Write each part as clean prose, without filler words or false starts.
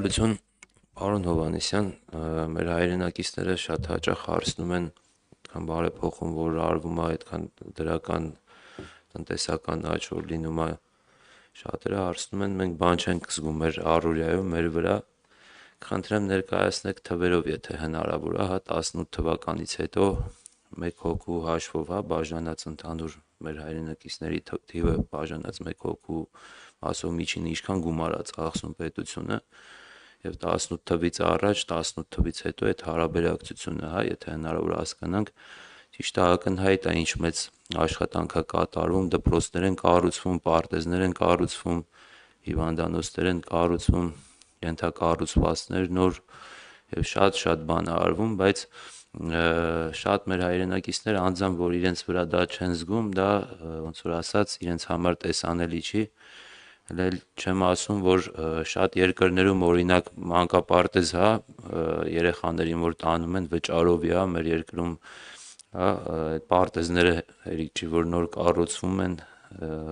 Շնորհակալություն, պարոն Հովհաննիսյան, մեր հայրենակիցները շատ հաճախ հարցնում են, քան բարեփոխում, որ արվում է, այդքան դրական տնտեսական աճ, որ լինում է, շատերը հարցնում են, մենք բան չենք զգում մեր առօրյայում, մեր վրա, խնդրեմ ներկայացնեք թվերով, եթե հնարավոր է, 18 թվականից հետո 1 հոգու հաշվով, բաժանած ընդհանուր մեր հայրենակիցների թիվը բաժանած 1 հոգու մասով միջինը ինչքան գումար է ծախսում պետությունը եւ 18 թվից առաջ, 18 թվից հետո այդ հարաբերակցությունը, եթե հնարավոր է հասկանանք, ճիշտ է ակնհայտ է ինչ մեծ աշխատանք է կատարվում, դպրոցներ են կառուցվում, պարտեզներ են կառուցվում, հիվանդանոցներ են կառուցվում, ենթակառուցվածքներ նոր եւ շատ բան է արվում, բայց շատ մեր հայրենակիցները անձամբ որ իրենց վրա դա չեն զգում, դա ոնց որ ասած իրենց համար տեսանելի չի, էլ չեմ ասում, որ շատ երկրներում օրինակ մանկապարտեզ հա երեխաներին որ տանում են վճարովի հա մեր երկրում հա պարտեզները հերիք չի որ նոր կառուցվում են,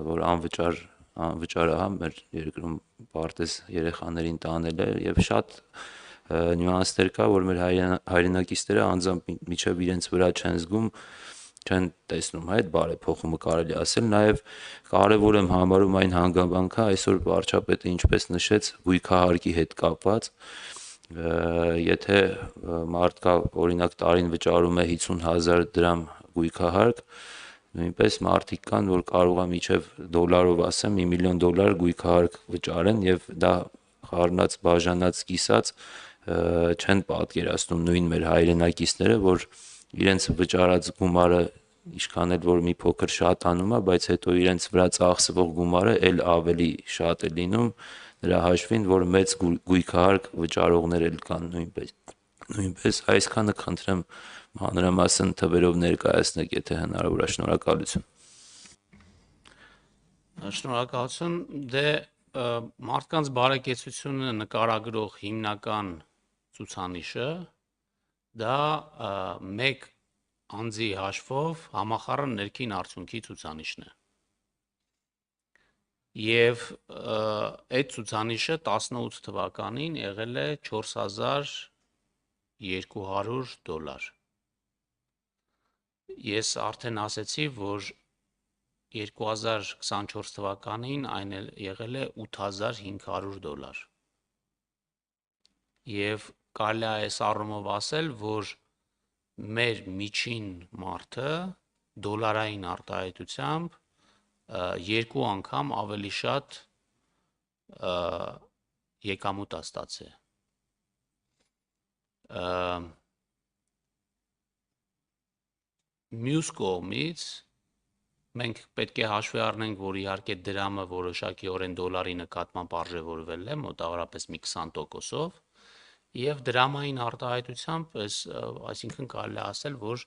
որ անվճար հա մեր երկրում պարտեզ երեխաներին տանելը եւ շատ նյուանսներ կա, որ մեր հայրենակիցները անձամբ միջև իրենց վրա չեն զգում, չեն տեսնում այդ բարեփոխումը կարելի ասել, նաեւ կարեւոր եմ համարում այն հանգամանքը այսօր վարչապետը ինչպես նշեց գույքահարկի հետ կապված, եթե մարդկա օրինակ տարին վճարում է 50,000 դրամ գույքահարկ, նույնպես մարդիկ կան, որ կարող է միջև դոլարով ասեմ $1 միլիոն գույքահարկ վճարեն եւ դա խառնած բաժանած կիսած չեն պատկերացնում նույն մեր հայրենակիցները, որ իրենց վճարած գումարը ինչքան էլ որ մի փոքր շատանում է, բայց հետո իրենց վրա ծախսվող գումարը էլ ավելի շատ է լինում, նրա հաշվին, որ մեծ գույքահարկ վճարողներ էլ կան նույնպես այսքանը խնդրեմ մանրամասն թվերով ներկայացնեք, եթե հնարավոր է, շնորհակալություն։ Շնորհակալություն, դե մարդկանց բարեկեցությունը նկարագրող հիմնական ցուցանիշը դա մեկ անձի հաշվով համախառն ներքին արդյունքի ցուցանիշն է։ Եվ այդ ցուցանիշը 18 թվականին եղել է $4200։ Ես արդեն ասեցի, որ 2024 թվականին այն եղել է $8500։ Եվ կարելի է այս առումով ասել, որ մեր միջին մարդը դոլարային արտահայտությամբ 2 անգամ ավելի շատ եկամուտ է ստացել։ Մյուս կողմից մենք պետք է հաշվի առնենք, որ իհարկե դրամը որոշակիորեն դոլարի նկատմամբ արժևորվել է մոտավորապես մի 20%-ով եւ դրամային արտահայտությամբ այսինքն կարելի է ասել, որ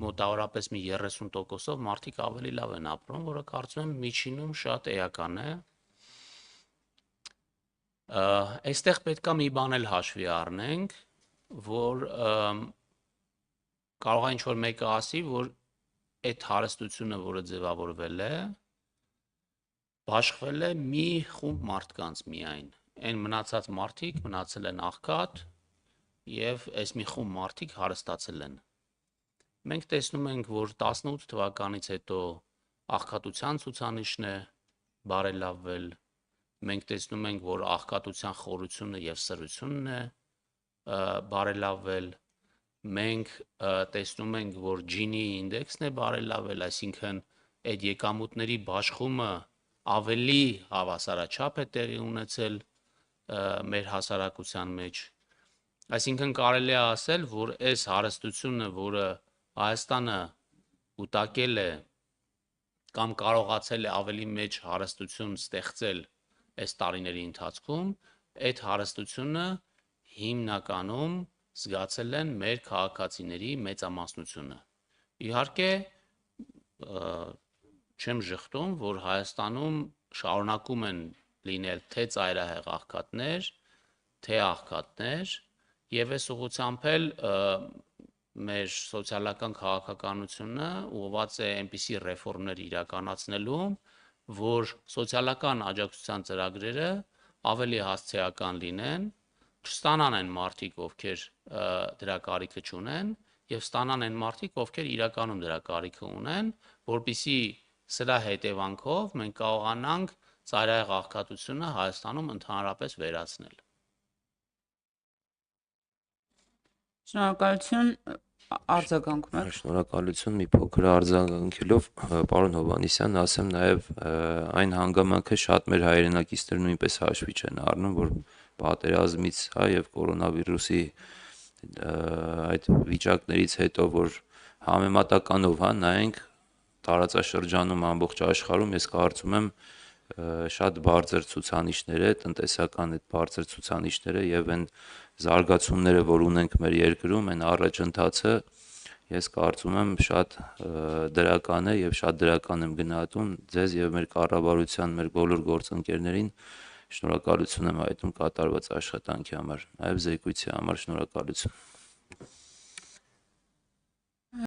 մոտավորապես մի 30%-ով մարդիկ ավելի լավ են ապրում, որը կարծում եմ միջինում շատ էական է։ Այստեղ պետք է մի բան էլ հաշվի առնենք, որ կարող է ինչ-որ մեկը ասի, որ այդ հարստությունը, որը ձևավորվել է, բաշխվել է մի խումբ մարդկանց միայն, այն մնացած մարդիկ մնացել են աղքատ եւ այս մի խումբ մարդիկ հարստացել են։ Մենք տեսնում ենք, որ 18 թվականից հետո աղքատության ցուցանիշն է բարելավվել, մենք տեսնում ենք, որ աղքատության խորությունը եւ սրությունն է բարելավվել, մենք տեսնում ենք, որ Gini ինդեքսն է բարելավել, այսինքն այդ եկամուտների բաշխումը ավելի հավասարաչափ է տեղի ունեցել մեր հասարակության մեջ։ Այսինքն կարելի է ասել, որ այս հարստությունը, որը Հայաստանը կուտակել է կամ կարողացել է ավելի մեծ հարստություն ստեղծել այս տարիների ընթացքում, այդ հարստությունը հիմնականում զգացել են մեր քաղաքացիների մեծամասնությունը։ Իհարկե չեմ ժխտում, որ Հայաստանում շարունակում են լինել թե ծայրահեղ աղքատներ, թե աղքատներ, եւ այս ուղղությամբ էլ մեր սոցիալական քաղաքականությունը ուղղված է այնպիսի ռեֆորմներ իրականացնելու, որ սոցիալական աջակցության ծրագրերը ավելի հասցեական լինեն, չստանան այն մարդիկ, ովքեր դրա կարիքը չունեն, եւ ստանան այն մարդիկ, ովքեր իրականում դրա կարիքը ունեն, որpիսի սրա հետևանքով մենք կարողանանք ծայրահեղ աղքատությունը Հայաստանում ընդհանրապես վերացնել։ Շնորհակալություն, արձագանքում եք։ Շնորհակալություն, մի փոքր արձագանքելով պարոն Հովհաննիսյան, ասեմ նաև այն հանգամանքը շատ մեր հայրենակիցները նույնպես հաշվի չեն առնում, որ պատերազմից, եւ կորոնավիրուսի այդ վիճակներից հետո, որ համեմատականով, նայենք տարածաշրջանում ամբողջ աշխարհում, ես կարծում եմ շատ բարձր ցուցանիշներ է, տնտեսական այդ բարձր ցուցանիշները եւ այն զարգացումները, որ ունենք մեր երկրում, այն առաջընթացը, ես կարծում եմ շատ դրական է եւ շատ դրական եմ գնահատում ձեզ եւ մեր կառավարության, մեր բոլոր գործընկերներին շնորհակալություն եմ հայտնում կատարված աշխատանքի համար, նաեւ զեկույցի համար շնորհակալություն։